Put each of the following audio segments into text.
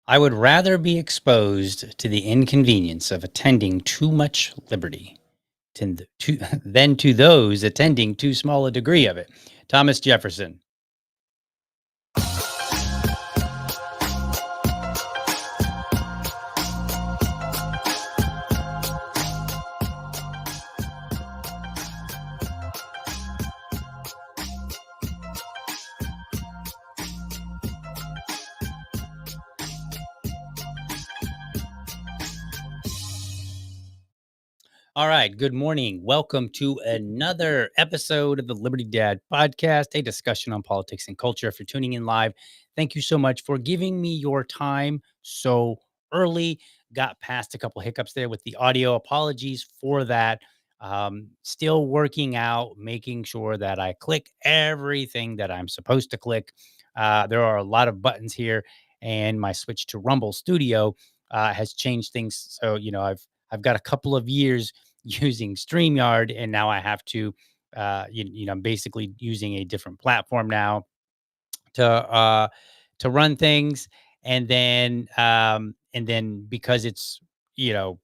I would rather be exposed to the inconvenience of attending too much liberty than to those attending too small a degree of it. Thomas Jefferson. All right. Good morning. Welcome to another episode of the Liberty Dad podcast, a discussion on politics and culture. If you're tuning in live, thank you so much for giving me your time so early. Got past a couple hiccups there with the audio. Apologies for that. Still working out, making sure that I click everything that I'm supposed to click. There are a lot of buttons here, and my switch to Rumble Studio has changed things. So, I've got a couple of years using StreamYard, and now I have to, I'm basically using a different platform now to run things, and then because you know,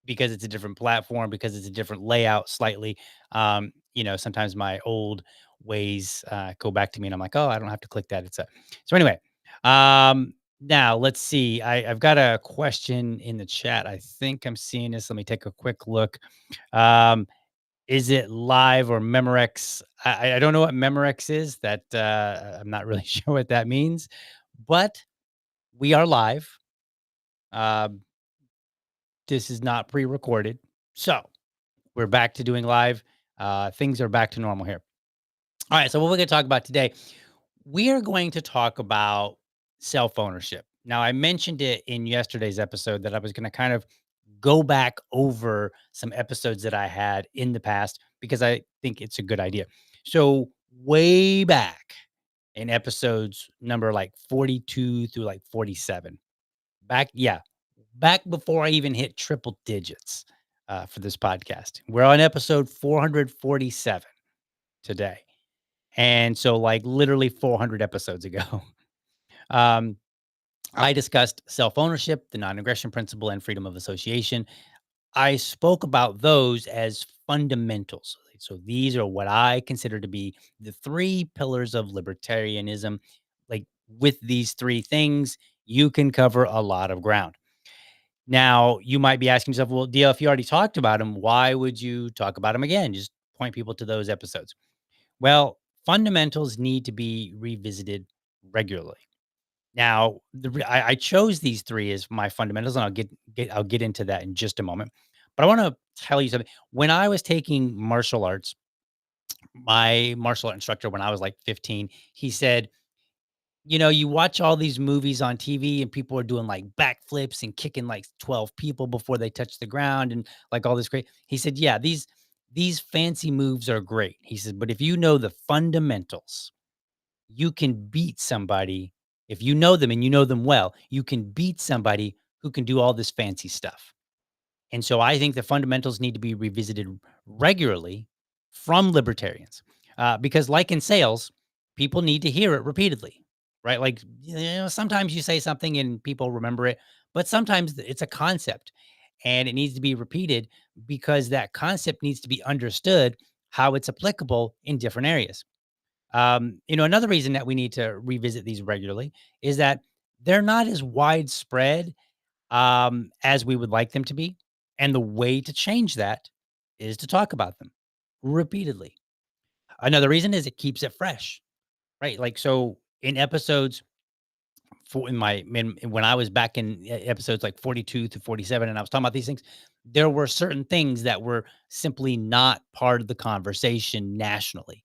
because it's a different platform, because it's a different layout slightly, sometimes my old ways go back to me, and I'm like, oh, I don't have to click that. So anyway. Now let's see. I've got a question in the chat. I think I'm seeing this. Let me take a quick look. Um, is it live or Memorex? I don't know what Memorex is. That I'm not really sure what that means, but we are live. Um, this is not pre-recorded, so we're back to doing live. Things are back to normal here. All right. So what we're going to talk about today, we are going to talk about self ownership. Now, I mentioned it in yesterday's episode that I was going to kind of go back over some episodes that I had in the past because I think it's a good idea. So, way back in episodes number like 42 through like 47, back before I even hit triple digits for this podcast, we're on episode 447 today. And so, like, literally 400 episodes ago, um, I discussed self ownership, the non aggression principle, and freedom of association. I spoke about those as fundamentals. So these are what I consider to be the three pillars of libertarianism. Like, with these three things, you can cover a lot of ground. Now, you might be asking yourself, well, Dio, if you already talked about them, why would you talk about them again? Just point people to those episodes. Well, fundamentals need to be revisited regularly. Now, I chose these three as my fundamentals, and I'll get into that in just a moment. But I want to tell you something. When I was taking martial arts, my martial art instructor, when I was like 15, he said, you watch all these movies on TV and people are doing like backflips and kicking like 12 people before they touch the ground and like all this great. He said, yeah, these fancy moves are great. He said, but if you know the fundamentals, you can beat somebody. If you know them and you know them well, you can beat somebody who can do all this fancy stuff. And so I think the fundamentals need to be revisited regularly from libertarians, because, like in sales, people need to hear it repeatedly, right? Like, sometimes you say something and people remember it, but sometimes it's a concept and it needs to be repeated because that concept needs to be understood how it's applicable in different areas. Another reason that we need to revisit these regularly is that they're not as widespread as we would like them to be. And the way to change that is to talk about them repeatedly. Another reason is it keeps it fresh, right? Like, so in episodes when I was back in episodes like 42 to 47, and I was talking about these things, there were certain things that were simply not part of the conversation nationally.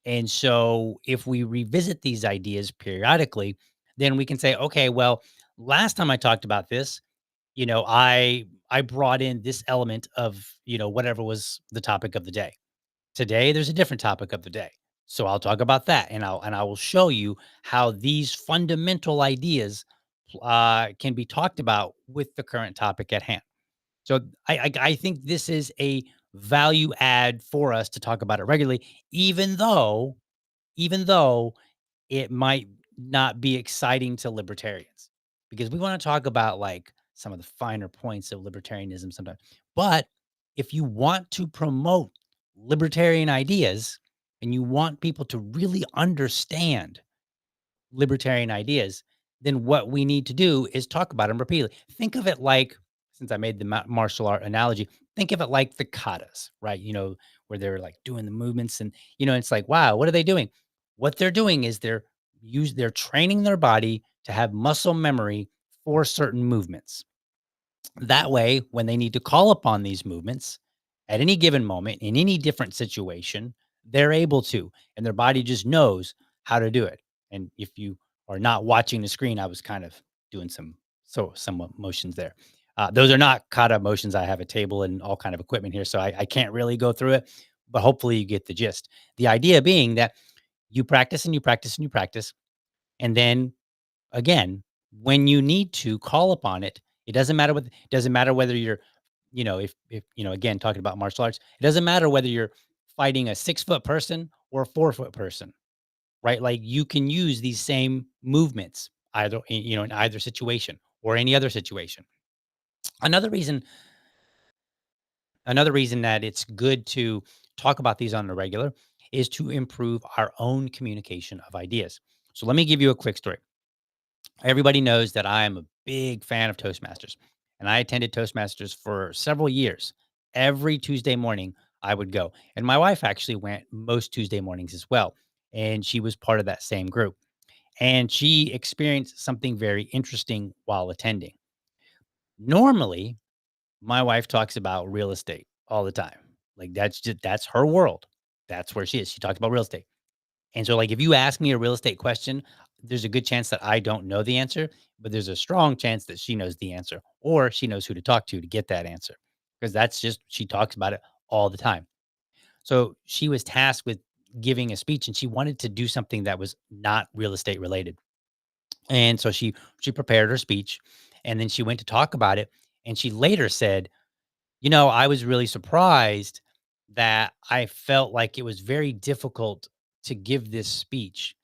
And so if we revisit these ideas periodically, then we can say, okay, well, last time I talked about this, I brought in this element of, whatever was the topic of the day. Today there's a different topic of the day. So I'll talk about that, and I will show you how these fundamental ideas can be talked about with the current topic at hand. So I think this is a value add for us to talk about it regularly, even though it might not be exciting to libertarians, because we want to talk about like some of the finer points of libertarianism sometimes. But if you want to promote libertarian ideas and you want people to really understand libertarian ideas, then what we need to do is talk about them repeatedly. Think of it like, since I made the martial art analogy, think of it like the katas, right? Where they're like doing the movements, and it's like, wow, what are they doing? What they're doing is they're training their body to have muscle memory for certain movements. That way, when they need to call upon these movements at any given moment in any different situation, they're able to, and their body just knows how to do it. And if you are not watching the screen, I was kind of doing some motions there. Those are not kata motions. I have a table and all kind of equipment here, so I can't really go through it. But hopefully, you get the gist. The idea being that you practice and you practice and you practice, and then again, when you need to call upon it, it doesn't matter whether you're, if again, talking about martial arts, it doesn't matter whether you're fighting a 6-foot person or a 4-foot person, right? Like you can use these same movements either, in either situation or any other situation. Another reason, another reason that it's good to talk about these on a regular is to improve our own communication of ideas. So let me give you a quick story. Everybody knows that I am a big fan of Toastmasters, and I attended Toastmasters for several years. Every Tuesday morning, I would go. And my wife actually went most Tuesday mornings as well. And she was part of that same group. And she experienced something very interesting while attending. Normally, my wife talks about real estate all the time. Like that's her world. That's where she is. She talks about real estate. And so, like, if you ask me a real estate question, there's a good chance that I don't know the answer, but there's a strong chance that she knows the answer or she knows who to talk to get that answer because that's just, she talks about it all the time. So she was tasked with giving a speech and she wanted to do something that was not real estate related. And so she prepared her speech and then she went to talk about it. And she later said, I was really surprised that I felt like it was very difficult to give this speech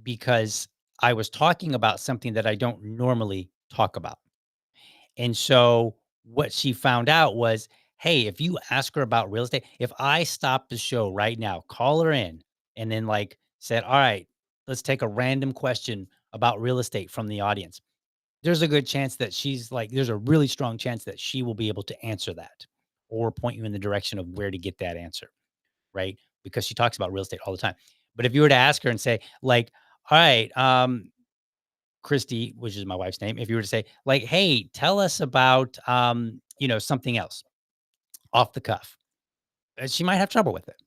because I was talking about something that I don't normally talk about. And so what she found out was, hey, if you ask her about real estate, if I stop the show right now, call her in, and then like said, all right, let's take a random question about real estate from the audience. There's a good chance that there's a really strong chance that she will be able to answer that or point you in the direction of where to get that answer. Right. Because she talks about real estate all the time. But if you were to ask her and say, like, all right, Christy, which is my wife's name, if you were to say, like, hey, tell us about, something else off the cuff, she might have trouble with it,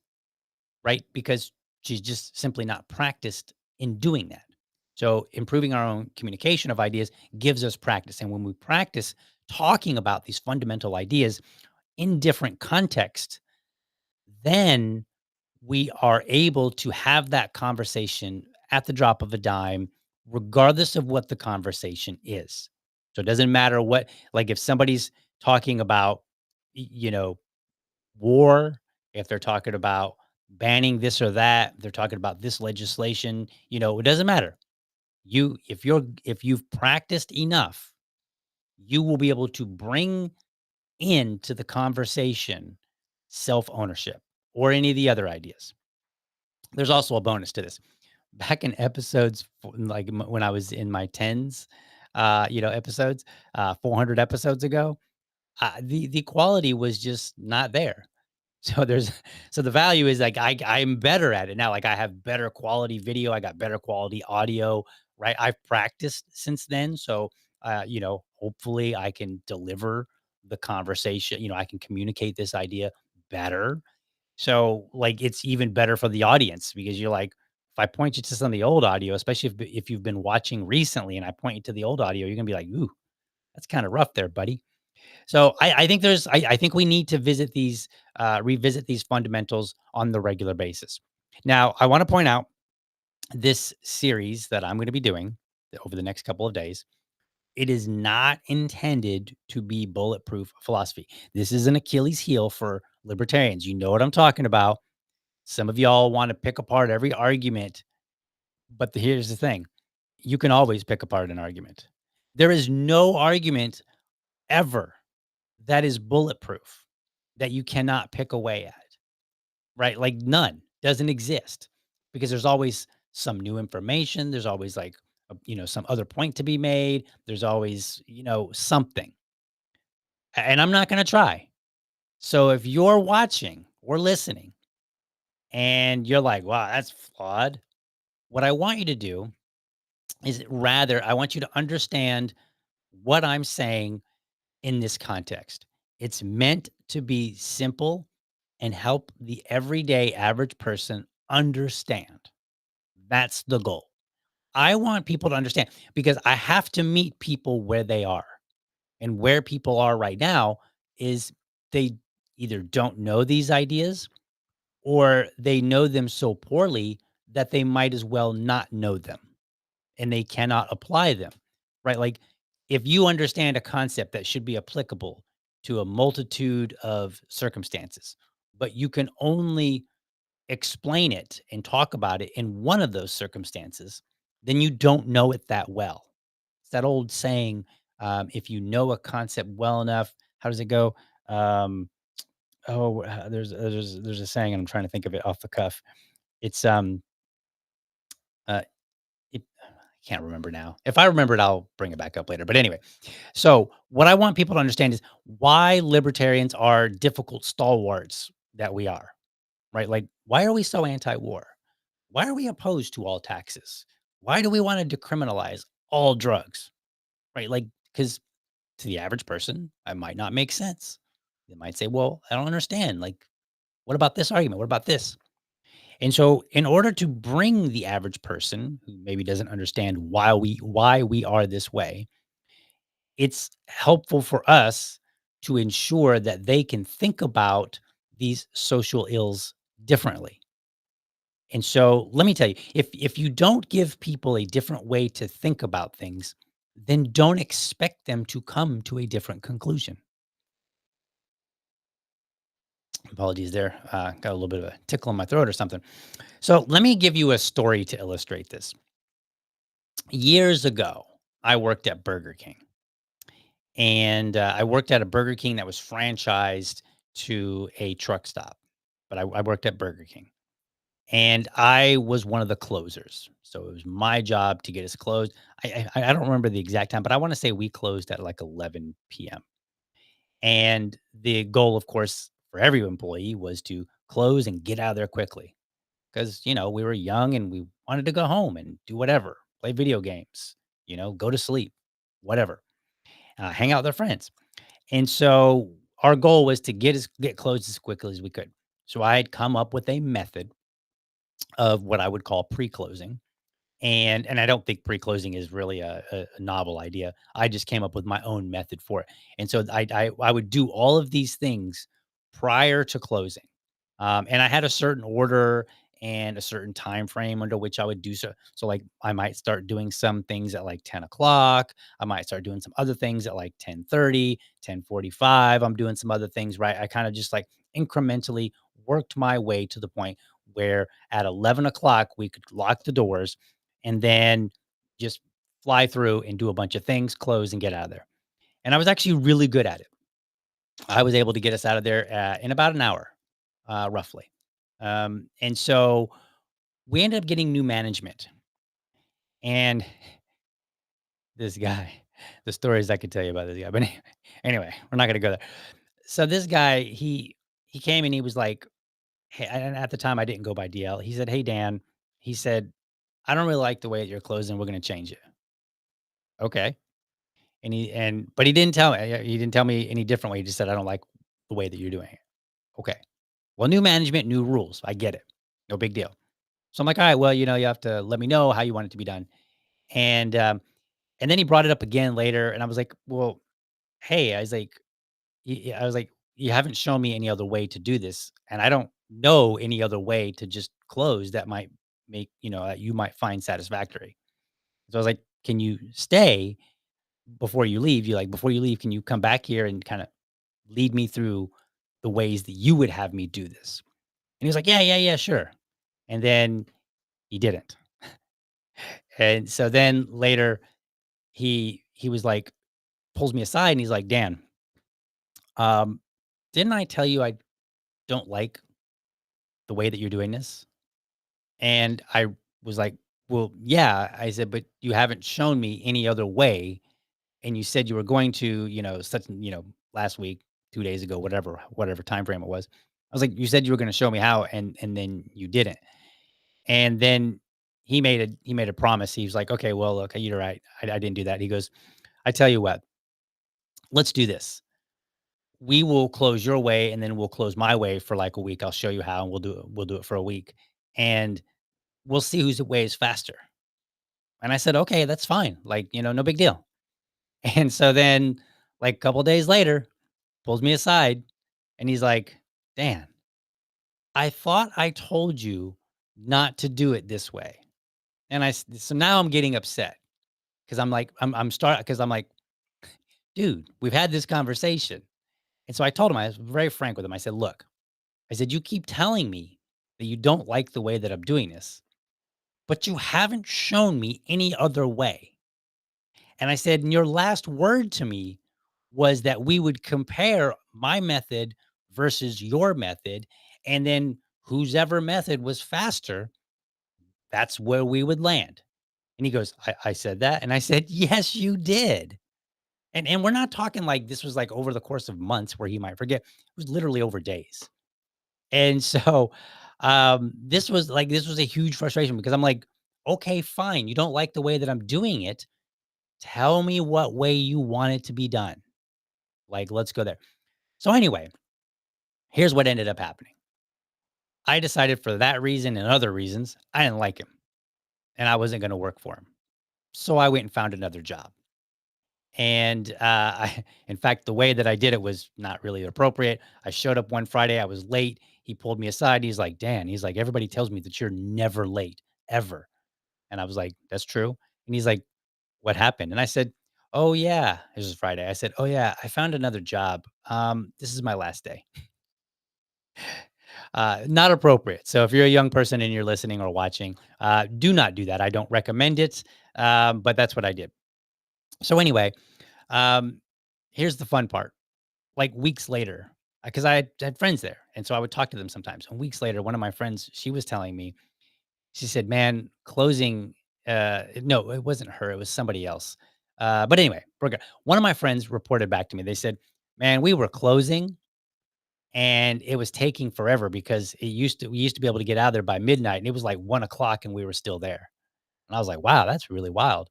right? Because she's just simply not practiced in doing that. So improving our own communication of ideas gives us practice. And when we practice talking about these fundamental ideas in different contexts, then we are able to have that conversation at the drop of a dime, regardless of what the conversation is. So it doesn't matter what, like if somebody's talking about, war, if they're talking about banning this or that, they're talking about this legislation, it doesn't matter. If you've practiced enough, you will be able to bring into the conversation self-ownership or any of the other ideas. There's also a bonus to this. Back in episodes like when I was in my tens, episodes, 400 episodes ago, the quality was just not there. So so the value is like I'm better at it now. Like I have better quality video, I got better quality audio, right? I've practiced since then, so hopefully I can deliver the conversation. I can communicate this idea better. So, like, it's even better for the audience because you're like, if I point you to some of the old audio, especially if you've been watching recently and I point you to the old audio, you're gonna be like, ooh, that's kind of rough there, buddy. So I think we need to revisit these fundamentals on the regular basis. Now, I want to point out this series that I'm going to be doing over the next couple of days. It is not intended to be bulletproof philosophy. This is an Achilles heel for libertarians. You know what I'm talking about. Some of y'all want to pick apart every argument, but here's the thing. You can always pick apart an argument. There is no argument ever that is bulletproof that you cannot pick away at, right? Like none doesn't exist because there's always some new information. There's always like, some other point to be made. There's always, something. And I'm not going to try. So if you're watching or listening and you're like, wow, that's flawed, what I want you to do is rather, I want you to understand what I'm saying in this context. It's meant to be simple and help the everyday average person understand. That's the goal. I want people to understand because I have to meet people where they are. And where people are right now is they either don't know these ideas or they know them so poorly that they might as well not know them and they cannot apply them, right? Like if you understand a concept that should be applicable to a multitude of circumstances, but you can only explain it and talk about it in one of those circumstances, then you don't know it that well. It's that old saying, if you know a concept well enough, how does it go? Um, there's a saying, and I'm trying to think of it off the cuff. It's uh, I can't remember now. If I remember it, I'll bring it back up later. But anyway, so what I want people to understand is why libertarians are difficult stalwarts that we are, right? Like, why are we so anti-war? Why are we opposed to all taxes? Why do we want to decriminalize all drugs? Right? Like, because to the average person, it might not make sense. They might say, well, I don't understand. Like, what about this argument? What about this? And so in order to bring the average person who maybe doesn't understand why we are this way, it's helpful for us to ensure that they can think about these social ills differently. And so let me tell you, if you don't give people a different way to think about things, then don't expect them to come to a different conclusion. Apologies there. Got a little bit of a tickle in my throat or something. So let me give you a story to illustrate this. Years ago, I worked at Burger King, and I worked at a Burger King that was franchised to a truck stop, but I worked at Burger King. And I was one of the closers. So it was my job to get us closed. I don't remember the exact time, but I want to say we closed at like 11 p.m. And the goal, of course, for every employee was to close and get out of there quickly because, we were young and we wanted to go home and do whatever, play video games, go to sleep, whatever, hang out with our friends. And so our goal was to get closed as quickly as we could. So I had come up with a method of what I would call pre-closing. And I don't think pre-closing is really a novel idea. I just came up with my own method for it. And so I would do all of these things prior to closing. And I had a certain order and a certain time frame under which I would do so. So like I might start doing some things at like 10 o'clock. I might start doing some other things at like 10:30, 10:45. I'm doing some other things, right? I kind of just like incrementally worked my way to the point where at 11 o'clock we could lock the doors and then just fly through and do a bunch of things, close and get out of there. And I was actually really good at it. I was able to get us out of there in about an hour, roughly. And so we ended up getting new management. And this guy, the stories I could tell you about this guy, but anyway, we're not going to go there. So this guy, he came and he was like, hey, and at the time I didn't go by DL. He said, hey Dan, he said, I don't really like the way that you're closing. We're going to change it. Okay. But he didn't tell me. He didn't tell me any different way. He just said, "I don't like the way that you're doing it." Okay. Well, new management, new rules. I get it. No big deal. So I'm like, all right, well, you have to let me know how you want it to be done. And and then he brought it up again later, and I was like, well, hey, I was like, you haven't shown me any other way to do this, and I don't know any other way to just close that might make that you might find satisfactory. So I was like, can you stay before you leave? Before you leave, can you come back here and kind of lead me through the ways that you would have me do this? And he was like, yeah, yeah, yeah, sure. And then he didn't. And so then later he was like, pulls me aside and he's like, "Dan, um, didn't I tell you I don't like the way that you're doing this?" And I was like, "Well, yeah." I said, "But you haven't shown me any other way, and you said you were going to, last week, 2 days ago, whatever time frame it was." I was like, "You said you were gonna show me how, and then you didn't." And then he made a promise. He was like, "Okay, well, okay, you're right. I didn't do that." He goes, "I tell you what, let's do this. We will close your way, and then we'll close my way for like a week. I'll show you how, and we'll do it for a week, and we'll see whose way is faster." And I said, "Okay, that's fine. Like, no big deal." And so then, like, a couple days later, pulls me aside and he's like, "Dan, I thought I told you not to do it this way." And so now I'm getting upset because I'm like, "Dude, we've had this conversation." And so I told him, I was very frank with him. I said, "Look," I said, "you keep telling me that you don't like the way that I'm doing this, but you haven't shown me any other way." And I said, "And your last word to me was that we would compare my method versus your method. And then whosever method was faster, that's where we would land." And he goes, I said that. And I said, "Yes, you did." And we're not talking like this was like over the course of months where he might forget. It was literally over days. And so this was a huge frustration because I'm like, okay, fine. You don't like the way that I'm doing it. Tell me what way you want it to be done. Like, let's go there. So anyway, here's what ended up happening. I decided for that reason and other reasons, I didn't like him and I wasn't going to work for him. So I went and found another job. And in fact, the way that I did it was not really appropriate. I showed up one Friday, I was late. He pulled me aside. He's like, "Dan," he's like, "everybody tells me that you're never late, ever." And I was like, "That's true." And he's like, "What happened?" And I said, "Oh, yeah." This was Friday. I said, "Oh, yeah, I found another job. This is my last day." Not appropriate. So if you're a young person and you're listening or watching, do not do that. I don't recommend it, but that's what I did. So anyway, um, here's the fun part. Like weeks later, because I had friends there, and so I would talk to them sometimes. And weeks later, one of my friends, she was telling me, she said, "Man, closing." No, it wasn't her. It was somebody else. But anyway, one of my friends reported back to me. They said, "Man, we were closing and it was taking forever because we used to be able to get out of there by midnight, and it was like 1 o'clock and we were still there." And I was like, "Wow, that's really wild."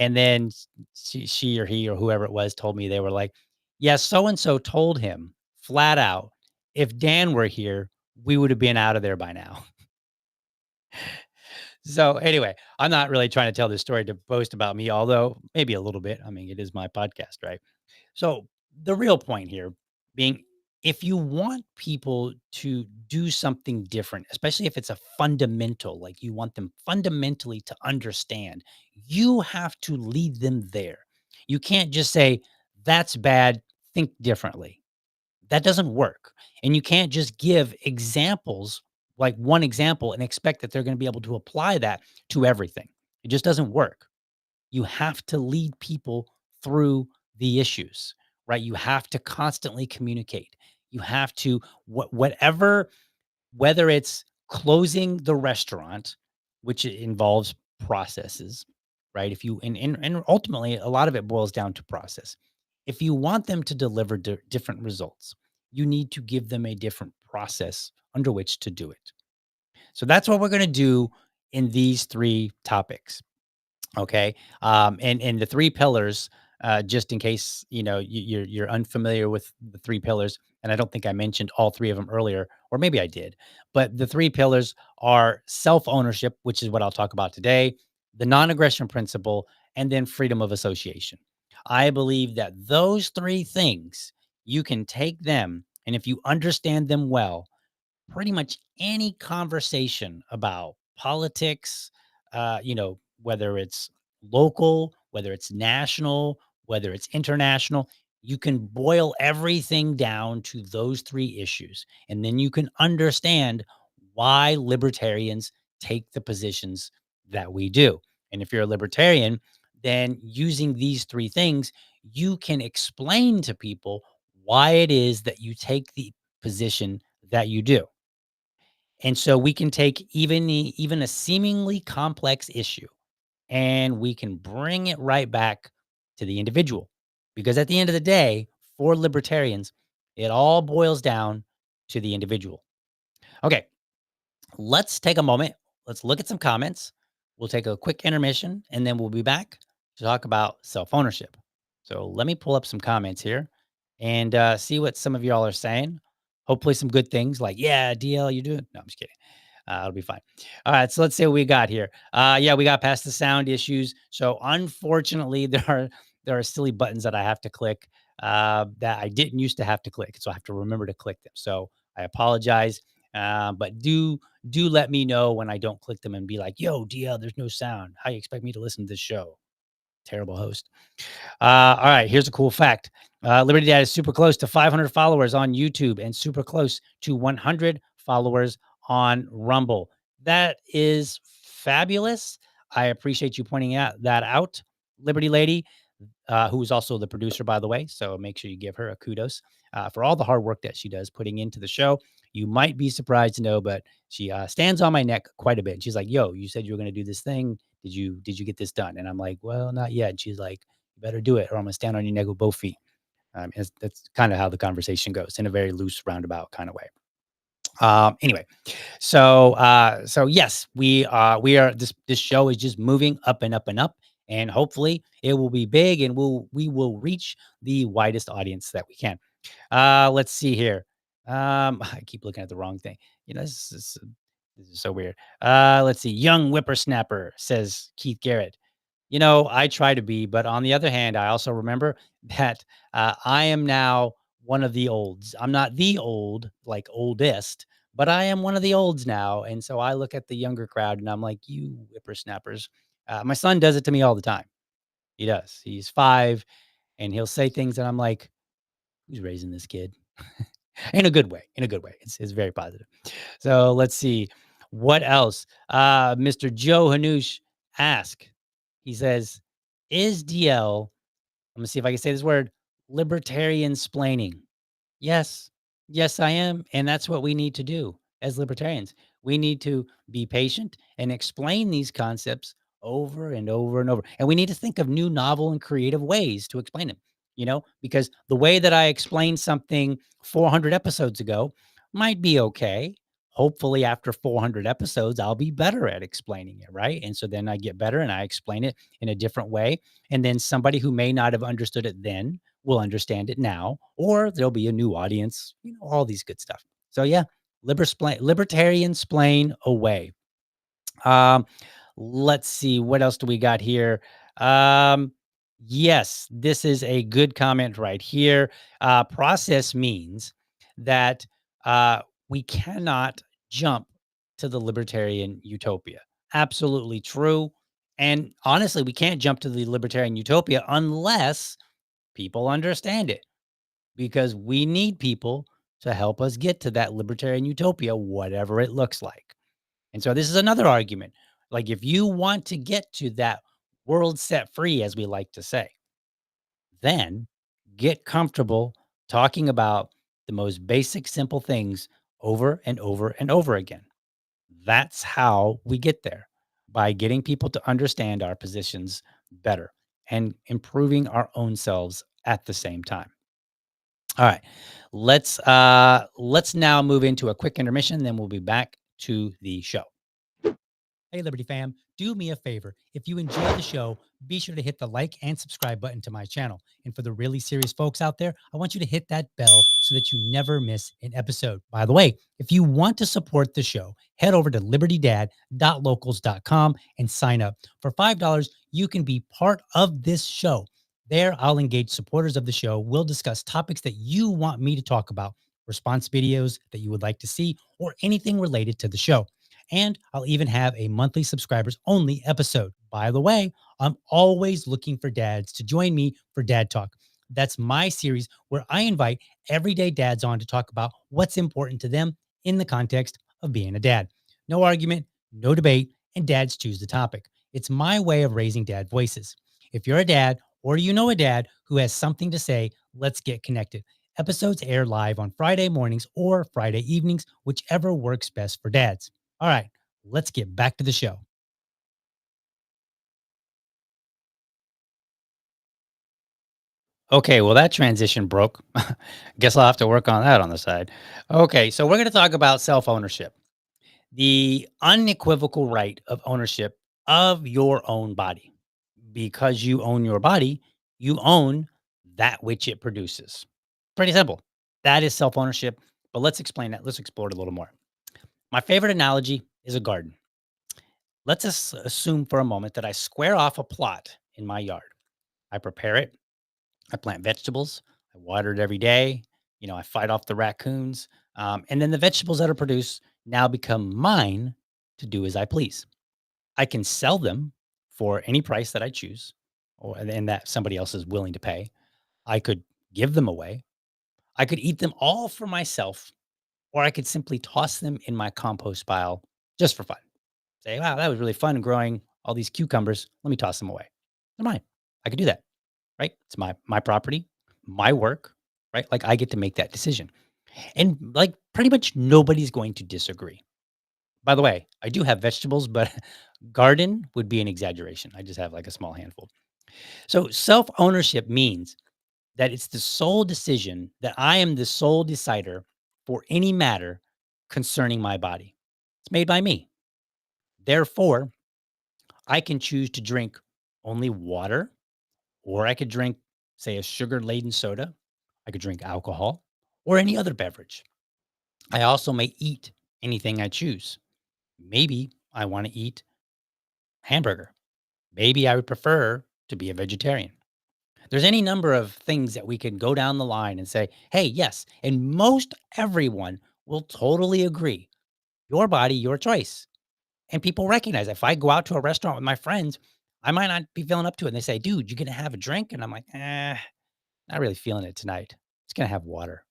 And then she or he or whoever it was told me, they were like, "Yeah, so and so told him flat out, if Dan were here, we would have been out of there by now." So anyway, I'm not really trying to tell this story to boast about me, although maybe a little bit. I mean, it is my podcast, right? So the real point here being, if you want people to do something different, especially if it's a fundamental, like you want them fundamentally to understand, you have to lead them there. You can't just say, "That's bad, think differently." That doesn't work. And you can't just give examples, like one example, and expect that they're going to be able to apply that to everything. It just doesn't work. You have to lead people through the issues, right? You have to constantly communicate. You have to whatever, whether it's closing the restaurant, which involves processes, right? If you and ultimately a lot of it boils down to process. If you want them to deliver different results, you need to give them a different process under which to do it. So that's what we're going to do in these three topics. Okay. And the three pillars, just in case you're unfamiliar with the three pillars, and I don't think I mentioned all three of them earlier, or maybe I did. But the three pillars are self ownership, which is what I'll talk about today, the non aggression principle, and then freedom of association. I believe that those three things, you can take them, and if you understand them well, pretty much any conversation about politics, whether it's local, whether it's national, whether it's international, you can boil everything down to those three issues. And then you can understand why libertarians take the positions that we do. And if you're a libertarian, then using these three things, you can explain to people why it is that you take the position that you do. And so we can take even a seemingly complex issue and we can bring it right back to the individual. Because at the end of the day, for libertarians, it all boils down to the individual. Okay, let's take a moment. Let's look at some comments. We'll take a quick intermission and then we'll be back to talk about self ownership. So let me pull up some comments here and see what some of y'all are saying. Hopefully, some good things like, yeah, DL, you do it. No, I'm just kidding. It'll be fine. All right, so let's see what we got here. Yeah, we got past the sound issues. So unfortunately, there are silly buttons that I have to click that I didn't used to have to click, so I have to remember to click them. So I apologize, but do let me know when I don't click them and be like, "Yo, DL, there's no sound. How you expect me to listen to this show?" Terrible host. All right, here's a cool fact. Liberty Dad is super close to 500 followers on YouTube and super close to 100 followers on Rumble. That is fabulous. I appreciate you pointing that out, Liberty Lady, who is also the producer, by the way. So make sure you give her a kudos for all the hard work that she does putting into the show. You might be surprised to know, but she stands on my neck quite a bit. She's like, "Yo, you said you were going to do this thing. Did you get this done?" And I'm like, "Well, not yet." And she's like, "You better do it, or I'm gonna stand on your neck with both feet." That's kind of how the conversation goes in a very loose, roundabout kind of way. Anyway, so yes, we are this show is just moving up and up and up, and hopefully it will be big, and we will reach the widest audience that we can. Let's see here. I keep looking at the wrong thing. This is so weird. Let's see. Young whippersnapper, says Keith Garrett. I try to be, but on the other hand, I also remember that I am now one of the olds. I'm not the old, like oldest, but I am one of the olds now. And so I look at the younger crowd and I'm like, you whippersnappers. My son does it to me all the time. He does. He's 5 and he'll say things that I'm like, who's raising this kid? In a good way. In a good way. It's very positive. So let's see. What else? Mr. Joe Hanush ask. He says, is DL, I'm gonna see if I can say this word, libertarian splaining? Yes. Yes, I am. And that's what we need to do as libertarians. We need to be patient and explain these concepts over and over and over. And we need to think of new, novel, and creative ways to explain them, because the way that I explained something 400 episodes ago might be okay. Hopefully, after 400 episodes, I'll be better at explaining it, right? And so then I get better and I explain it in a different way. And then somebody who may not have understood it then will understand it now, or there'll be a new audience, all these good stuff. So yeah, libertarian splain away. Um, let's see, what else do we got here? Um, yes, this is a good comment right here. Process means that we cannot jump to the libertarian utopia. Absolutely true. And honestly, we can't jump to the libertarian utopia unless people understand it, because we need people to help us get to that libertarian utopia, whatever it looks like. And so this is another argument. Like, if you want to get to that world set free, as we like to say, then get comfortable talking about the most basic, simple things over and over and over again. That's how we get there, by getting people to understand our positions better and improving our own selves at the same time. All right. Let's now move into a quick intermission, then we'll be back to the show. Hey, Liberty fam, do me a favor. If you enjoy the show, be sure to hit the like and subscribe button to my channel. And for the really serious folks out there, I want you to hit that bell so that you never miss an episode. By the way, if you want to support the show, head over to libertydad.locals.com and sign up. For $5, you can be part of this show. There, I'll engage supporters of the show. We'll discuss topics that you want me to talk about, response videos that you would like to see, or anything related to the show. And I'll even have a monthly subscribers only episode. By the way, I'm always looking for dads to join me for Dad Talk. That's my series where I invite everyday dads on to talk about what's important to them in the context of being a dad. No argument, no debate, and dads choose the topic. It's my way of raising dad voices. If you're a dad or you know a dad who has something to say, let's get connected. Episodes air live on Friday mornings or Friday evenings, whichever works best for dads. All right, let's get back to the show. Okay, well, that transition broke. Guess I'll have to work on that on the side. Okay, so we're going to talk about self ownership, the unequivocal right of ownership of your own body. Because you own your body, you own that which it produces. Pretty simple. That is self ownership. But let's explain that. Let's explore it a little more. My favorite analogy is a garden. Let's assume for a moment that I square off a plot in my yard. I prepare it, I plant vegetables, I water it every day. I fight off the raccoons. And then the vegetables that are produced now become mine to do as I please. I can sell them for any price that I choose and that somebody else is willing to pay. I could give them away. I could eat them all for myself, or I could simply toss them in my compost pile just for fun. Say, wow, that was really fun growing all these cucumbers. Let me toss them away. They're mine. I could do that, right? It's my property, my work, right? Like I get to make that decision. And like pretty much nobody's going to disagree. By the way, I do have vegetables, but garden would be an exaggeration. I just have like a small handful. So self ownership means that it's the sole decision that I am the sole decider for any matter concerning my body. It's made by me. Therefore, I can choose to drink only water, or I could drink, say, a sugar laden soda. I could drink alcohol or any other beverage. I also may eat anything I choose. Maybe I want to eat hamburger. Maybe I would prefer to be a vegetarian. There's any number of things that we can go down the line and say, hey, yes. And most everyone will totally agree. Your body, your choice. And people recognize if I go out to a restaurant with my friends, I might not be feeling up to it. And they say, dude, you going to have a drink? And I'm like, not really feeling it tonight. Just going to have water.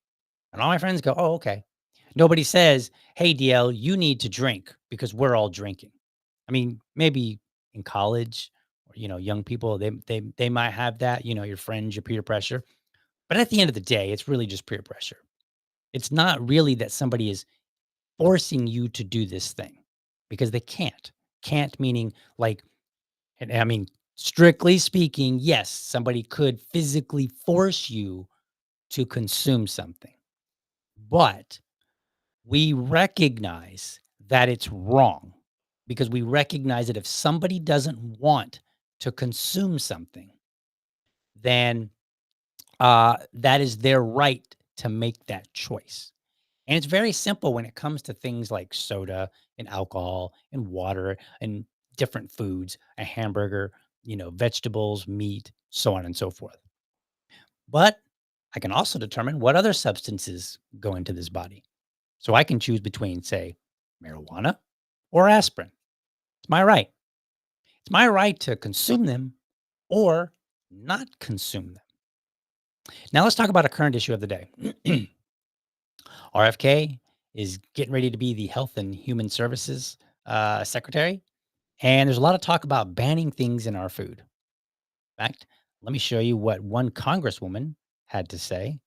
And all my friends go, oh, okay. Nobody says, hey, DL, you need to drink because we're all drinking. I mean, maybe in college or, young people, they might have that, your friends, your peer pressure. But at the end of the day, it's really just peer pressure. It's not really that somebody is forcing you to do this thing because they can't. Can't meaning like, and I mean, strictly speaking, yes, somebody could physically force you to consume something, but we recognize that it's wrong because we recognize that if somebody doesn't want to consume something, then that is their right to make that choice. And it's very simple when it comes to things like soda and alcohol and water and different foods, a hamburger, vegetables, meat, so on and so forth. But I can also determine what other substances go into this body. So I can choose between, say, marijuana or aspirin. It's my right. It's my right to consume them or not consume them. Now let's talk about a current issue of the day. RFK is getting ready to be the Health and Human Services Secretary. And there's a lot of talk about banning things in our food. In fact, let me show you what one congresswoman had to say.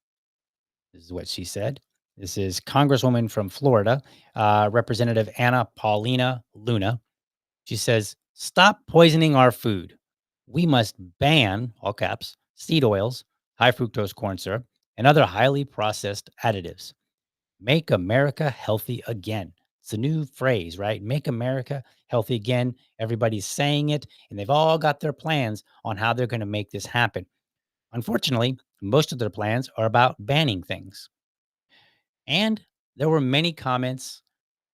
This is what she said. This is Congresswoman from Florida, Representative Anna Paulina Luna. She says, stop poisoning our food. We must ban, all caps, seed oils, high fructose corn syrup, and other highly processed additives. Make America healthy again. It's a new phrase, right? Make America healthy again. Everybody's saying it, and they've all got their plans on how they're going to make this happen. Unfortunately, most of their plans are about banning things. And there were many comments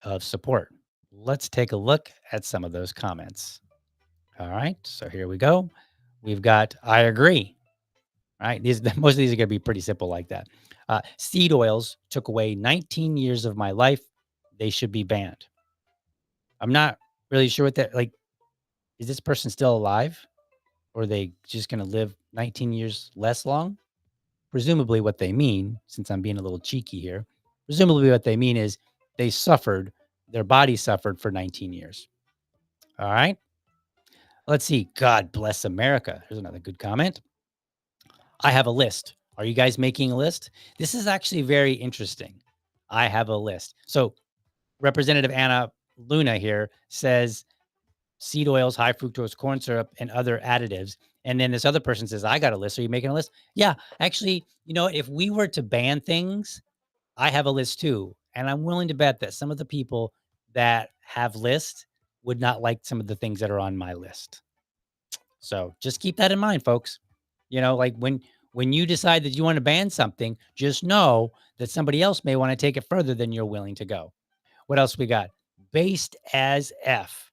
of support. Let's take a look at some of those comments. All right, so here we go. We've got I agree. Right, these most of these are going to be pretty simple like that. Seed oils took away 19 years of my life. They should be banned. I'm not really sure what that like. Is this person still alive, or are they just going to live 19 years less long? Presumably, what they mean, since I'm being a little cheeky here, presumably what they mean is their body suffered for 19 years. All right. Let's see. God bless America. Here's another good comment. I have a list. Are you guys making a list? This is actually very interesting. I have a list. So Representative Anna Luna here says seed oils, high fructose corn syrup, and other additives. And then this other person says, I got a list. Are you making a list? Yeah, actually, if we were to ban things, I have a list too. And I'm willing to bet that some of the people that have lists would not like some of the things that are on my list. So just keep that in mind, folks. Like when you decide that you want to ban something, just know that somebody else may want to take it further than you're willing to go. What else we got? Based as F.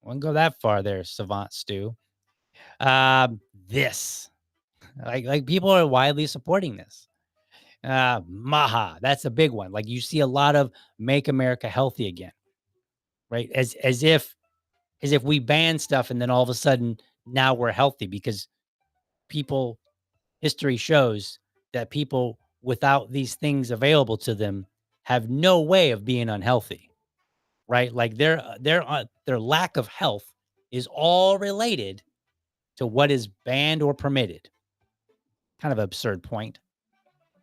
Wouldn't go that far there, Savant Stew. This, like people are widely supporting this. Maha, that's a big one. Like you see a lot of "Make America Healthy Again," right? As if we ban stuff and then all of a sudden now we're healthy because people history shows that people without these things available to them have no way of being unhealthy, right? Like their lack of health is all related to what is banned or permitted. Kind of absurd point,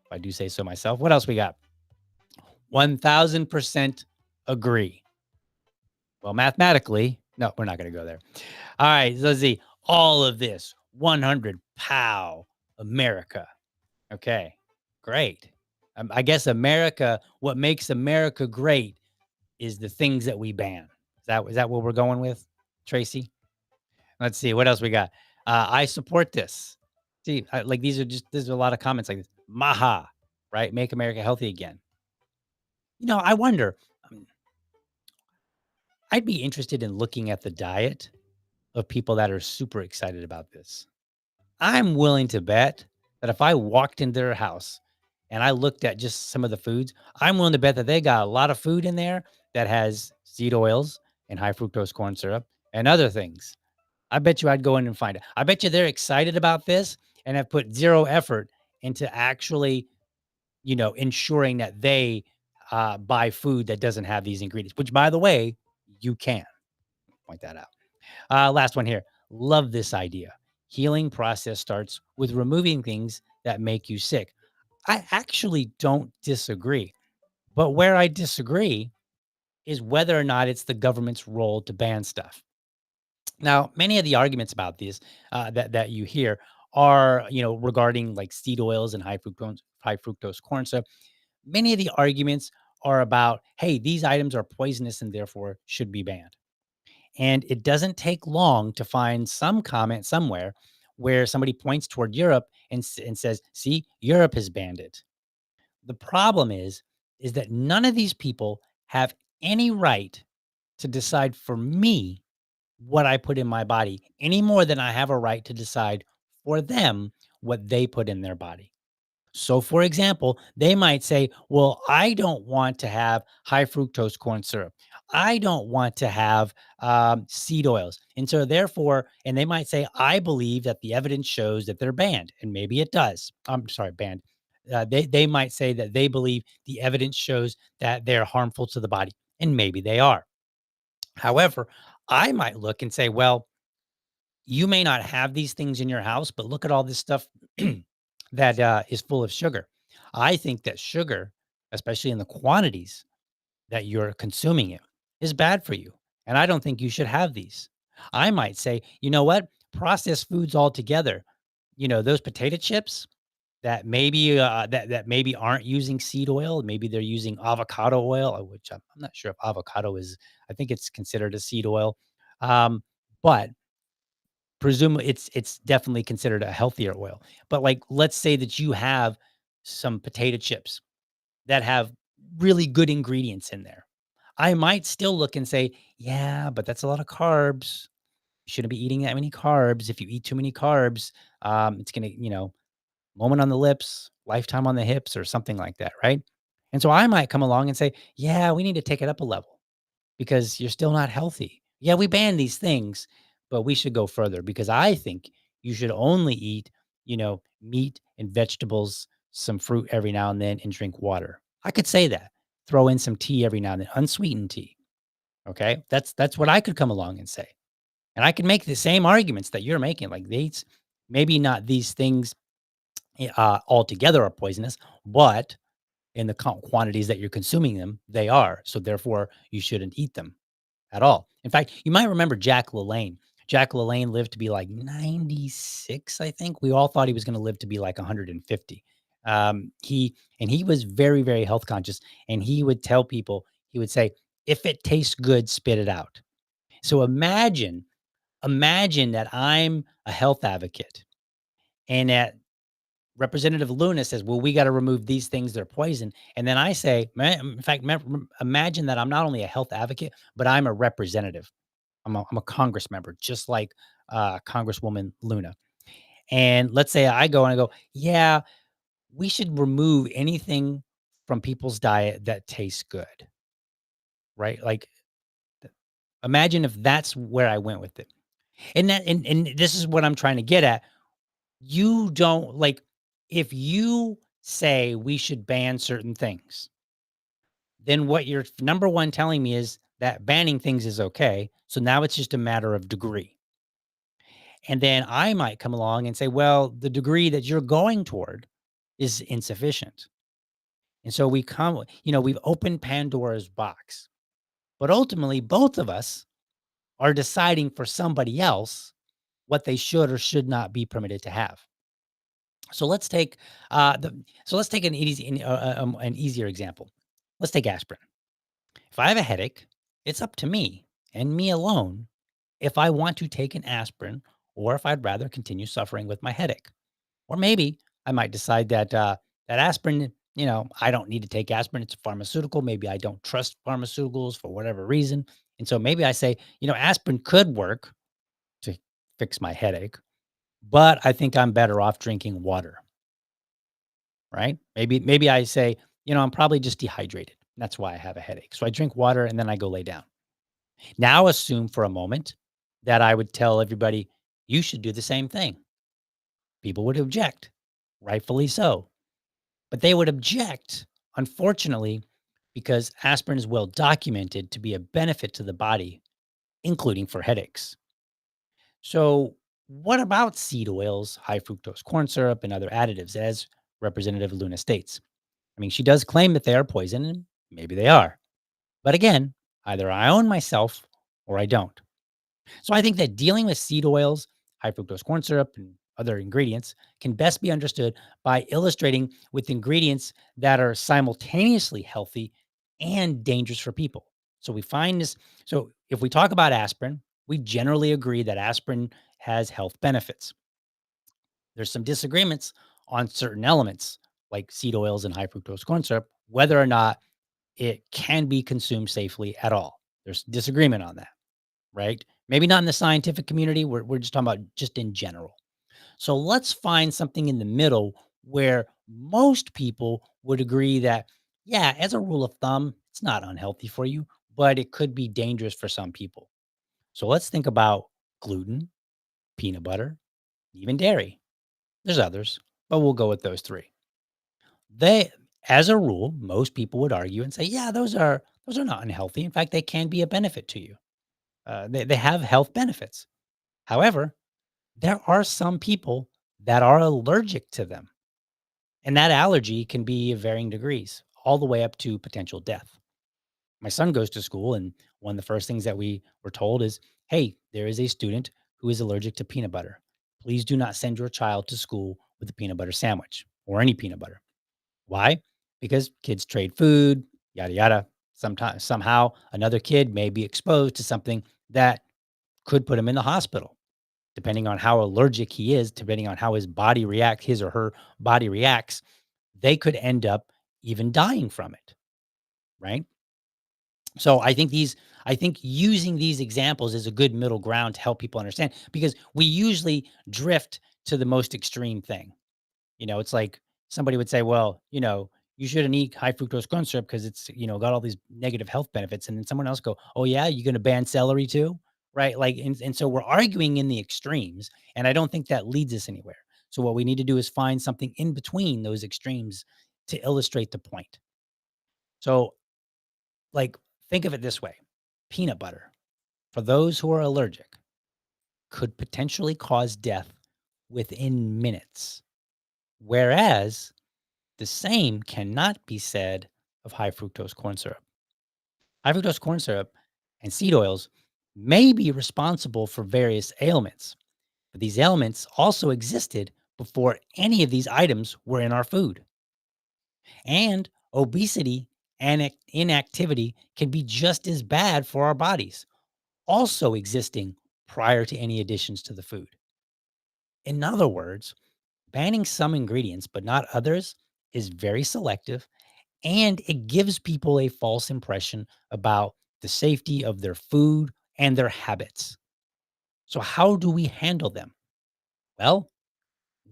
if I do say so myself. What else we got? 1000% agree. Well, mathematically, no, we're not going to go there. All right, so let's see. All of this 100 pow America. Okay, great. I guess America, what makes America great is the things that we ban. Is that what we're going with, Tracy? Let's see what else we got. I support this. See, like there's a lot of comments like this. Maha, right? Make America healthy again. I wonder. um, I'd be interested in looking at the diet of people that are super excited about this. I'm willing to bet that if I walked into their house and I looked at just some of the foods, I'm willing to bet that they got a lot of food in there that has seed oils and high fructose corn syrup and other things. I bet you I'd go in and find it. I bet you they're excited about this and have put zero effort into actually, ensuring that they buy food that doesn't have these ingredients, which, by the way, you can point that out. Last one here. Love this idea. Healing process starts with removing things that make you sick. I actually don't disagree. But where I disagree is whether or not it's the government's role to ban stuff. Now, many of the arguments about this that you hear are, regarding like seed oils and high fructose corn syrup. Many of the arguments are about, hey, these items are poisonous and therefore should be banned. And it doesn't take long to find some comment somewhere where somebody points toward Europe and says, "See, Europe has banned it." The problem is that none of these people have any right to decide for me what I put in my body any more than I have a right to decide for them what they put in their body. So, for example, they might say, well, I don't want to have high fructose corn syrup. I don't want to have seed oils. And so, therefore, and they might say, I believe that the evidence shows that they're banned. And maybe it does. I'm sorry, banned. They might say that they believe the evidence shows that they're harmful to the body. And maybe they are. However, I might look and say, well, you may not have these things in your house, but look at all this stuff that is full of sugar. I think that sugar, especially in the quantities that you're consuming it, is bad for you. And I don't think you should have these. I might say, you know what? Processed foods altogether, those potato chips that maybe aren't using seed oil, maybe they're using avocado oil, which I'm not sure if avocado is. I think it's considered a seed oil, but presumably it's definitely considered a healthier oil. But, like, let's say that you have some potato chips that have really good ingredients in there. I might still look and say, "Yeah, but that's a lot of carbs. You shouldn't be eating that many carbs. If you eat too many carbs, it's gonna, moment on the lips, lifetime on the hips," or something like that, right? And so I might come along and say, "Yeah, we need to take it up a level because you're still not healthy. Yeah, we ban these things, but we should go further because I think you should only eat, meat and vegetables, some fruit every now and then, and drink water." I could say that. Throw in some tea every now and then, unsweetened tea. Okay, that's what I could come along and say. And I can make the same arguments that you're making, like these, maybe not these things altogether are poisonous, but in the quantities that you're consuming them, they are. So therefore, you shouldn't eat them at all. In fact, you might remember Jack LaLanne. Jack LaLanne lived to be like 96, I think. We all thought he was going to live to be like 150. He was very, very health conscious, and he would tell people, he would say, if it tastes good, spit it out. So imagine that I'm a health advocate and that Representative Luna says, well, we got to remove these things that are poison. And then I say, in fact, imagine that I'm not only a health advocate, but I'm a representative. I'm a Congress member, just like Congresswoman Luna. And let's say I go and I go, yeah, we should remove anything from people's diet that tastes good, right? Like, imagine if that's where I went with it. And this is what I'm trying to get at. You don't like, if you say we should ban certain things, then what you're number one telling me is that banning things is okay. So now it's just a matter of degree. And then I might come along and say, well, the degree that you're going toward is insufficient. And so we've opened Pandora's box. But ultimately, both of us are deciding for somebody else what they should or should not be permitted to have. So let's take an easier example. Let's take aspirin. If I have a headache, it's up to me and me alone if I want to take an aspirin or if I'd rather continue suffering with my headache. Or maybe I might decide that that aspirin, I don't need to take aspirin. It's a pharmaceutical. Maybe I don't trust pharmaceuticals for whatever reason. And so maybe I say, aspirin could work to fix my headache, but I think I'm better off drinking water, right? Maybe I say, I'm probably just dehydrated. That's why I have a headache. So I drink water and then I go lay down. Now assume for a moment that I would tell everybody, you should do the same thing. People would object, rightfully so. But they would object, unfortunately, because aspirin is well documented to be a benefit to the body, including for headaches. So, what about seed oils, high fructose corn syrup, and other additives, as Representative Luna states? I mean, she does claim that they are poison, and maybe they are. But again, either I own myself or I don't. So I think that dealing with seed oils, high fructose corn syrup, and other ingredients can best be understood by illustrating with ingredients that are simultaneously healthy and dangerous for people. So we find this. So if we talk about aspirin, we generally agree that aspirin has health benefits. There's some disagreements on certain elements like seed oils and high fructose corn syrup, whether or not it can be consumed safely at all. There's disagreement on that, right? Maybe not in the scientific community. We're just talking about just in general. So let's find something in the middle where most people would agree that, yeah, as a rule of thumb, it's not unhealthy for you, but it could be dangerous for some people. So let's think about gluten, peanut butter, even dairy. There's others, but we'll go with those three. They, as a rule, most people would argue and say, yeah, those are not unhealthy. In fact, they can be a benefit to you. They have health benefits. However, there are some people that are allergic to them, and that allergy can be of varying degrees, all the way up to potential death. My son goes to school, and one of the first things that we were told is, hey, there is a student who is allergic to peanut butter. Please do not send your child to school with a peanut butter sandwich or any peanut butter. Why? Because kids trade food, yada, yada. Sometimes, somehow, another kid may be exposed to something that could put him in the hospital, depending on how allergic he is, depending on how his or her body reacts, they could end up even dying from it, right? So I think using these examples is a good middle ground to help people understand because we usually drift to the most extreme thing. It's like somebody would say, well, you shouldn't eat high fructose corn syrup because it's, got all these negative health benefits. And then someone else go, oh yeah, you're going to ban celery too. Right. Like, and so we're arguing in the extremes. And I don't think that leads us anywhere. So what we need to do is find something in between those extremes to illustrate the point. So like, think of it this way. Peanut butter for those who are allergic. could potentially cause death within minutes, whereas the same cannot be said of high fructose corn syrup. High fructose corn syrup and seed oils may be responsible for various ailments, but these ailments also existed before any of these items were in our food. And obesity and inactivity can be just as bad for our bodies, also existing prior to any additions to the food. In other words, banning some ingredients but not others is very selective, and it gives people a false impression about the safety of their food and their habits. So, how do we handle them? Well,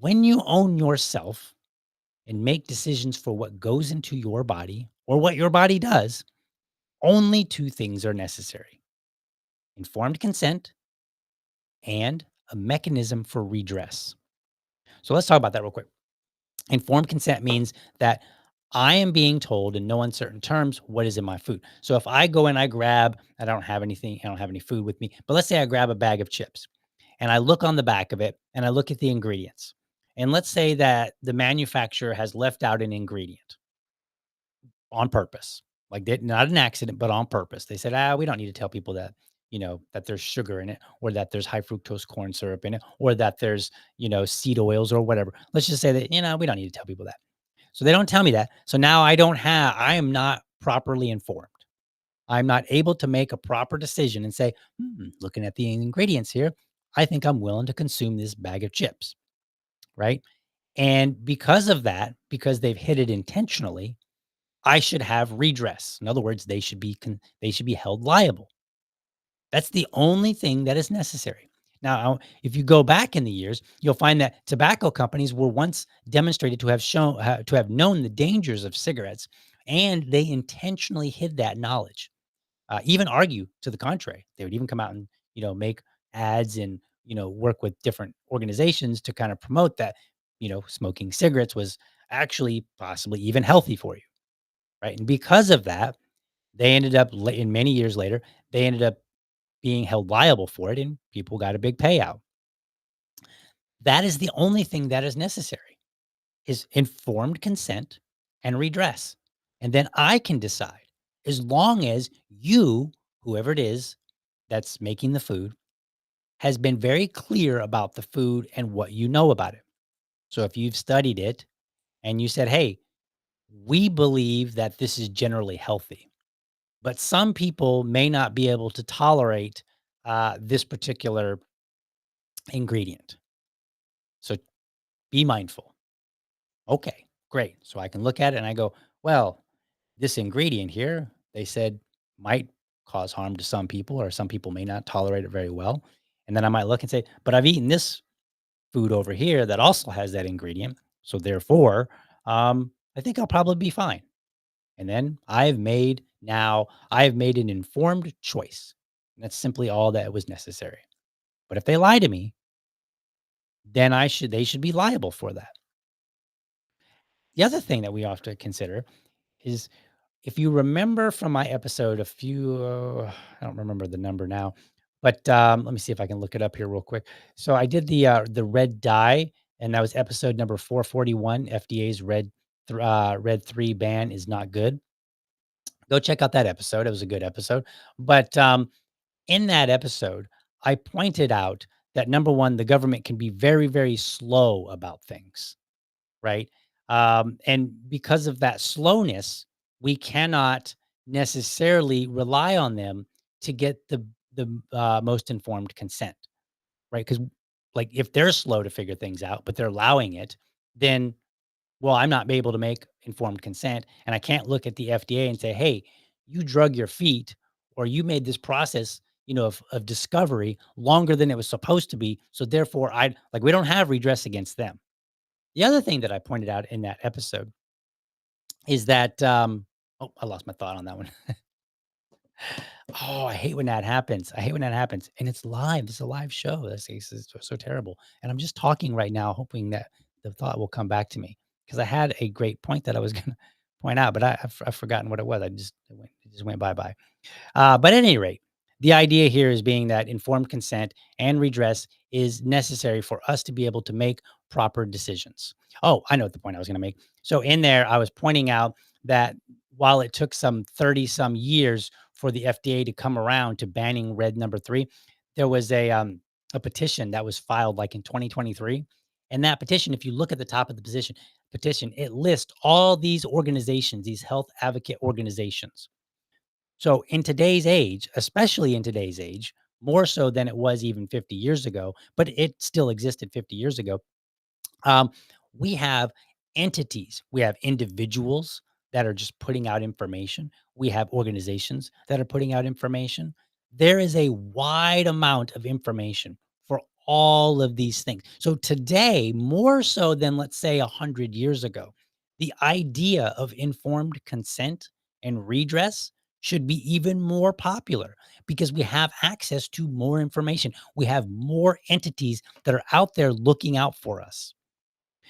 when you own yourself and make decisions for what goes into your body or what your body does, only two things are necessary: informed consent and a mechanism for redress. So, let's talk about that real quick. Informed consent means that I am being told in no uncertain terms what is in my food. So if I go and I don't have anything, I don't have any food with me, but let's say I grab a bag of chips and I look on the back of it and I look at the ingredients. And let's say that the manufacturer has left out an ingredient on purpose, like not an accident, but on purpose. They said, we don't need to tell people that, that there's sugar in it, or that there's high fructose corn syrup in it, or that there's, seed oils or whatever. Let's just say that, we don't need to tell people that. So they don't tell me that. So now I am not properly informed. I'm not able to make a proper decision and say, looking at the ingredients here, I think I'm willing to consume this bag of chips. Right. And because of that, because they've hit it intentionally, I should have redress. In other words, they should be held liable. That's the only thing that is necessary. Now, if you go back in the years, you'll find that tobacco companies were once demonstrated to have known the dangers of cigarettes, and they intentionally hid that knowledge. Even argue to the contrary. They would even come out and make ads and work with different organizations to kind of promote that smoking cigarettes was actually possibly even healthy for you, right? And because of that, they ended up in many years later, they ended up being held liable for it, and people got a big payout. That is the only thing that is necessary, is informed consent and redress. And then I can decide, as long as you, whoever it is that's making the food, has been very clear about the food and what you know about it. So if you've studied it and you said, hey, we believe that this is generally healthy, but some people may not be able to tolerate this particular ingredient. So be mindful. Okay, great. So I can look at it and I go, well, this ingredient here, they said might cause harm to some people, or some people may not tolerate it very well. And then I might look and say, but I've eaten this food over here that also has that ingredient. So therefore, I think I'll probably be fine. And then I have made an informed choice. And that's simply all that was necessary. But if they lie to me, then they should be liable for that. The other thing that we have to consider is, if you remember from my episode I don't remember the number now, but let me see if I can look it up here real quick. So I did the red dye, and that was episode number 441. FDA's red 3 ban is not good. Go check out that episode. It was a good episode. But in that episode, I pointed out that, number one, the government can be very, very slow about things, right? And because of that slowness, we cannot necessarily rely on them to get the most informed consent, right? Because, like, if they're slow to figure things out, but they're allowing it, then, well, I'm not able to make informed consent, and I can't look at the FDA and say, "Hey, you drug your feet, or you made this process, of discovery longer than it was supposed to be. So therefore, we don't have redress against them." The other thing that I pointed out in that episode is that, oh, I lost my thought on that one. Oh, I hate when that happens. I hate when that happens, and it's live. It's a live show. It's so terrible. And I'm just talking right now, hoping that the thought will come back to me, because I had a great point that I was going to point out, but I've forgotten what it was. It just went bye bye. But at any rate, The idea here is being that informed consent and redress is necessary for us to be able to make proper decisions. Oh, I know what the point I was going to make. So in there, I was pointing out that while it took some 30 some years for the FDA to come around to banning red number three, there was a petition that was filed like in 2023. And that petition, if you look at the top of the petition, it lists all these organizations, these health advocate organizations. So in today's age, especially in today's age, more so than it was even 50 years ago, but it still existed 50 years ago, um, we have entities, we have individuals that are just putting out information, we have organizations that are putting out information. There is a wide amount of information for all of these things. So today, more so than let's say 100 years ago, the idea of informed consent and redress should be even more popular because we have access to more information. We have more entities that are out there looking out for us.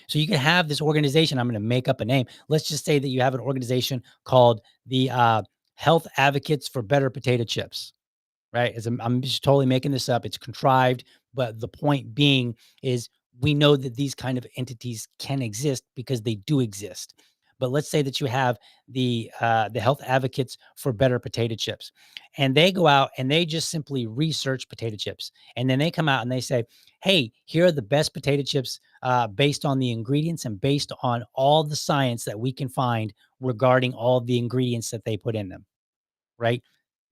So you can have this organization. I'm going to make up a name. Let's just say that you have an organization called the Health Advocates for Better Potato Chips, right? I'm just totally making this up. It's contrived, but the point being is we know that these kind of entities can exist because they do exist. But let's say that you have the Health Advocates for Better Potato Chips, and they go out and they just simply research potato chips, and then they come out and they say, "Hey, here are the best potato chips based on the ingredients and based on all the science that we can find regarding all the ingredients that they put in them." Right?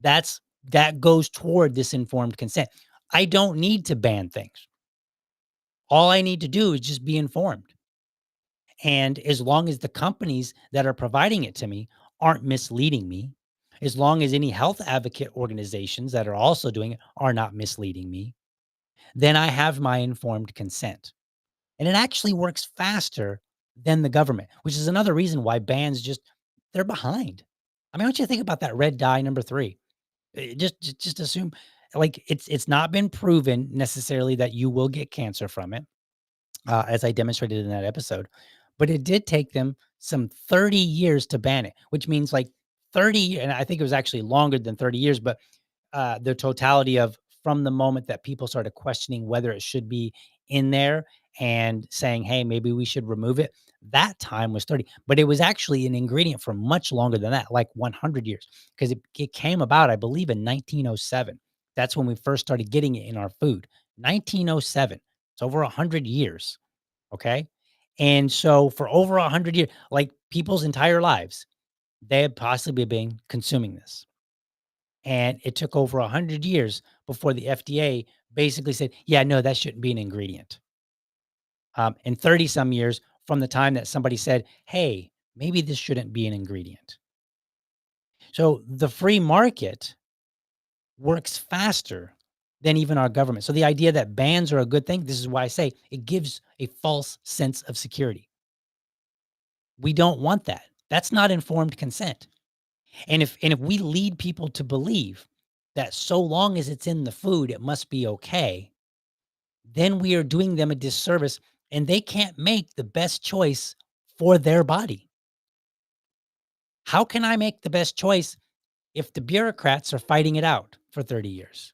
That goes toward this informed consent. I don't need to ban things. All I need to do is just be informed. And as long as the companies that are providing it to me aren't misleading me, as long as any health advocate organizations that are also doing it are not misleading me, then I have my informed consent. And it actually works faster than the government, which is another reason why bans just they're behind. I mean, don't you think about that red dye number 3? Just assume like it's not been proven necessarily that you will get cancer from it, as I demonstrated in that episode, but it did take them some 30 years to ban it, which means like 30, and I think it was actually longer than 30 years, but the totality of from the moment that people started questioning whether it should be in there and saying, "Hey, maybe we should remove it." That time was 30, but it was actually an ingredient for much longer than that, like 100 years, because it came about, I believe, in 1907. That's when we first started getting it in our food. 1907. It's over 100 years. Okay. And so for over 100 years, like people's entire lives, they had possibly been consuming this. And it took over 100 years before the FDA basically said, yeah, no, that shouldn't be an ingredient. And 30 some years from the time that somebody said, hey, maybe this shouldn't be an ingredient. So the free market works faster than even our government. So the idea that bans are a good thing, this is why I say it gives a false sense of security. We don't want that. That's not informed consent. And if we lead people to believe that so long as it's in the food, it must be okay, then we are doing them a disservice and they can't make the best choice for their body. How can I make the best choice if the bureaucrats are fighting it out for 30 years?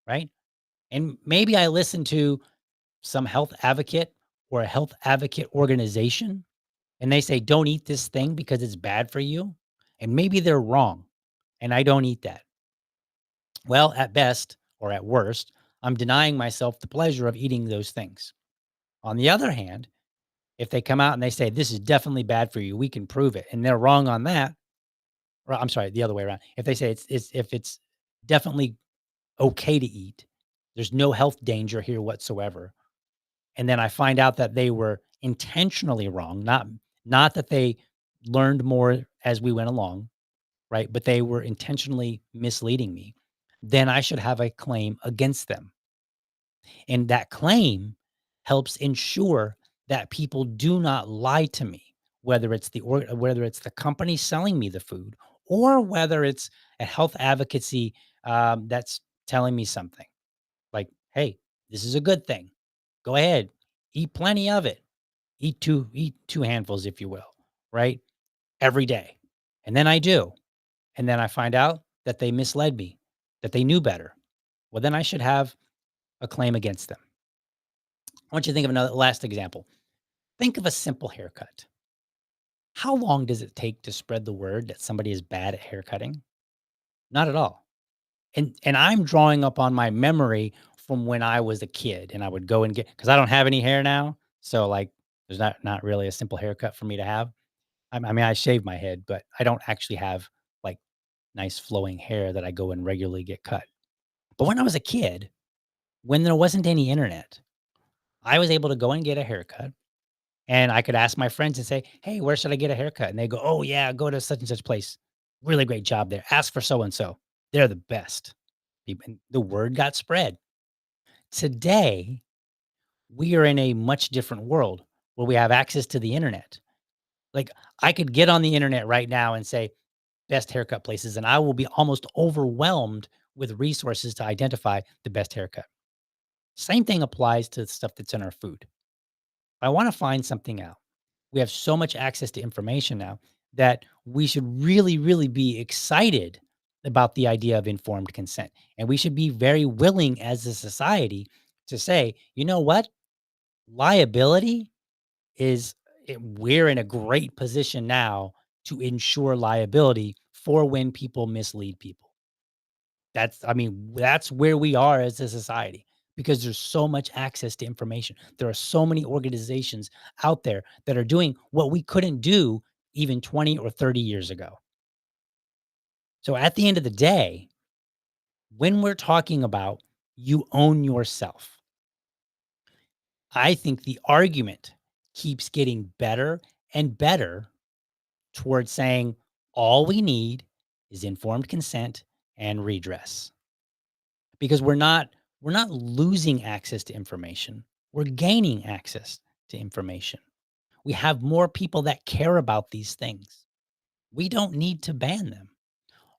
Right. And maybe I listen to some health advocate or a health advocate organization and they say, don't eat this thing because it's bad for you. And maybe they're wrong and I don't eat that. Well, at best or at worst, I'm denying myself the pleasure of eating those things. On the other hand, if they come out and they say, this is definitely bad for you, we can prove it, and they're wrong on that, or I'm sorry, the other way around. If they say it's if it's definitely okay to eat, there's no health danger here whatsoever. And then I find out that they were intentionally wrong, not that they learned more as we went along, right? But they were intentionally misleading me. Then I should have a claim against them. And that claim helps ensure that people do not lie to me, whether it's the company selling me the food or whether it's a health advocacy that's telling me something like, "Hey, this is a good thing. Go ahead, eat plenty of it. Eat two handfuls, if you will, right, every day." And then I do, and then I find out that they misled me that they knew better, well, then I should have a claim against them. I want you to think of another last example. Think of a simple haircut. How long does it take to spread the word that somebody is bad at haircutting? Not at all. And I'm drawing up on my memory from when I was a kid and I would go and get, because I don't have any hair now. So like there's not really a simple haircut for me to have. I mean, I shave my head, but I don't actually have like nice flowing hair that I go and regularly get cut. But when I was a kid, when there wasn't any internet, I was able to go and get a haircut. And I could ask my friends and say, "Hey, where should I get a haircut?" And they go, "Oh yeah, go to such and such place. Really great job there. Ask for so and so. They're the best." And the word got spread. Today, we are in a much different world where we have access to the internet. Like I could get on the internet right now and say best haircut places, and I will be almost overwhelmed with resources to identify the best haircut. Same thing applies to the stuff that's in our food. I want to find something out. We have so much access to information now that we should really, really be excited about the idea of informed consent. And we should be very willing as a society to say, you know what? Liability is, we're in a great position now to ensure liability for when people mislead people. I mean, that's where we are as a society because there's so much access to information. There are so many organizations out there that are doing what we couldn't do even 20 or 30 years ago. So at the end of the day, when we're talking about you own yourself, I think the argument keeps getting better and better towards saying all we need is informed consent and redress. Because we're not losing access to information. We're gaining access to information. We have more people that care about these things. We don't need to ban them.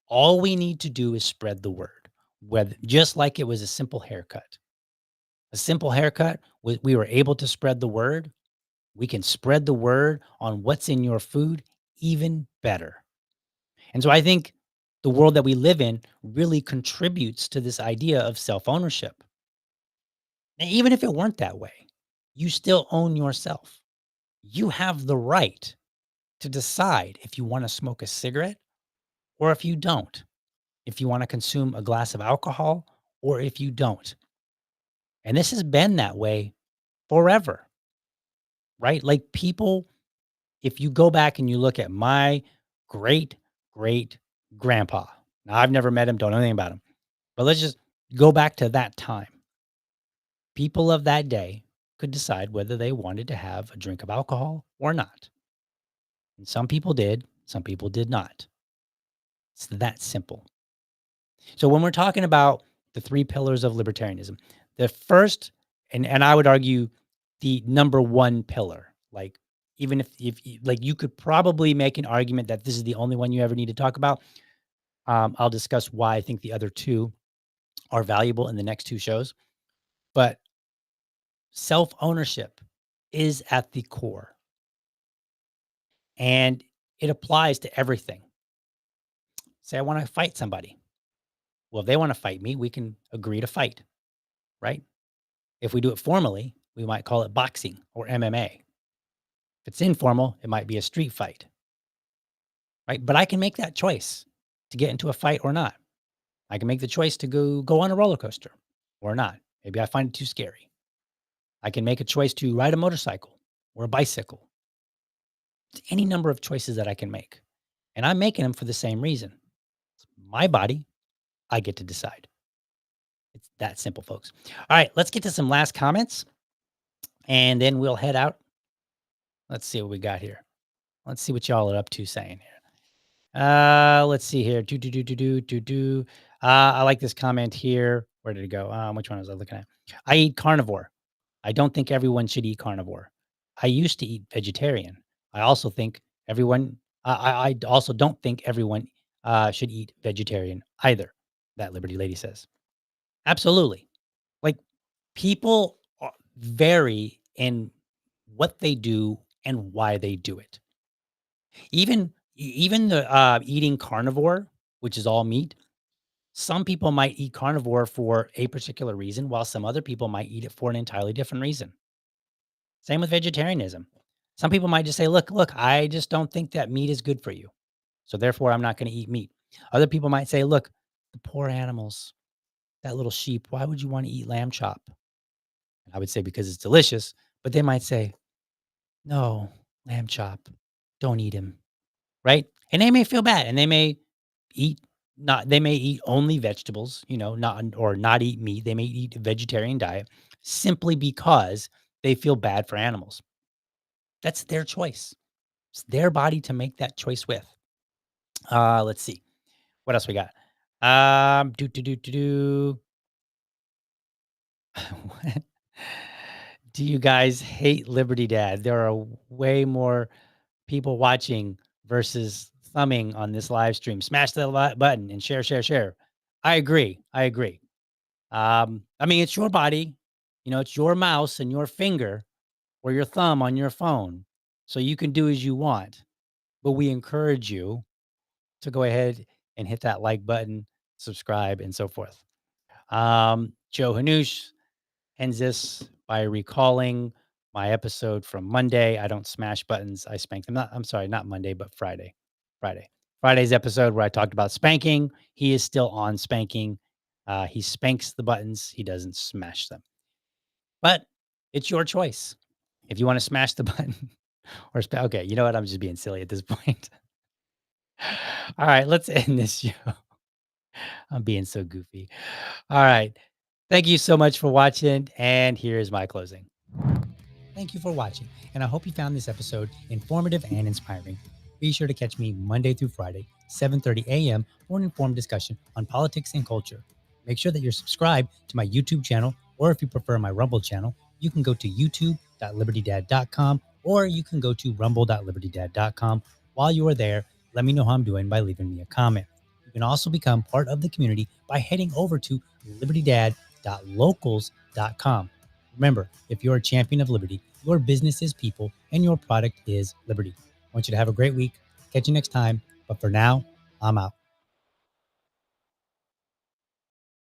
All we need to do is spread the word. Whether just like it was a simple haircut. A simple haircut, we were able to spread the word. We can spread the word on what's in your food even better. And so I think the world that we live in really contributes to this idea of self-ownership. And even if it weren't that way, you still own yourself. You have the right to decide if you want to smoke a cigarette or if you don't, if you want to consume a glass of alcohol or if you don't. And this has been that way forever, right? Like people, if you go back and you look at my great great grandpa, now I've never met him, don't know anything about him, but let's just go back to that time. People of that day could decide whether they wanted to have a drink of alcohol or not. And some people did, some people did not. It's that simple. So when we're talking about the three pillars of libertarianism, the first, and I would argue the number one pillar, like even like you could probably make an argument that this is the only one you ever need to talk about. I'll discuss why I think the other two are valuable in the next two shows. But self ownership is at the core and it applies to everything. Say, I want to fight somebody. Well, if they want to fight me, we can agree to fight, right? If we do it formally, we might call it boxing or MMA. If it's informal, it might be a street fight, right? But I can make that choice to get into a fight or not. I can make the choice to go on a roller coaster or not. Maybe I find it too scary. I can make a choice to ride a motorcycle or a bicycle. It's any number of choices that I can make. And I'm making them for the same reason. It's my body. I get to decide. It's that simple, folks. All right, let's get to some last comments and then we'll head out. Let's see what we got here. Let's see what y'all are up to saying here. Let's see here. I like this comment here. Where did it go? Which one was I looking at? I eat carnivore. I don't think everyone should eat carnivore. I used to eat vegetarian. I also think everyone. I also don't think everyone should eat vegetarian either. That Liberty Lady says. Absolutely. Like people vary in what they do and why they do it. Even the eating carnivore, which is all meat, Some people might eat carnivore for a particular reason, while some other people might eat it for an entirely different reason. Same with vegetarianism. Some people might just say, look, I just don't think that meat is good for you. So therefore, I'm not going to eat meat. Other people might say, look, the poor animals, that little sheep, why would you want to eat lamb chop? I would say because it's delicious, but they might say, no, lamb chop, don't eat him. Right? And they may feel bad and they may eat they may eat only vegetables, not or not eat meat. They may eat a vegetarian diet simply because they feel bad for animals. That's their choice. It's their body to make that choice with. Let's see. What else we got? Do. Do you guys hate Liberty Dad? There are way more people watching versus thumbing on this live stream. Smash the button and share, share, share. I agree. I agree. I mean, it's your body. It's your mouse and your finger or your thumb on your phone. So you can do as you want. But we encourage you to go ahead and hit that like button, subscribe, and so forth. Joe Hanoush ends this by recalling my episode from Monday. I don't smash buttons, I spank them. I'm sorry, not Monday, but Friday. Friday. Friday's episode where I talked about spanking. He is still on spanking. He spanks the buttons, he doesn't smash them. But it's your choice. If you want to smash the button or okay, you know what? I'm just being silly at this point. All right, let's end this show. I'm being so goofy. All right. Thank you so much for watching. And here's my closing. Thank you for watching, and I hope you found this episode informative and inspiring. Be sure to catch me Monday through Friday, 7:30 a.m. for an informed discussion on politics and culture. Make sure that you're subscribed to my YouTube channel, or if you prefer my Rumble channel, you can go to youtube.libertydad.com, or you can go to rumble.libertydad.com. While you are there, let me know how I'm doing by leaving me a comment. You can also become part of the community by heading over to libertydad.locals.com. Remember, if you're a champion of liberty, your business is people and your product is liberty. I want you to have a great week. Catch you next time. But for now, I'm out.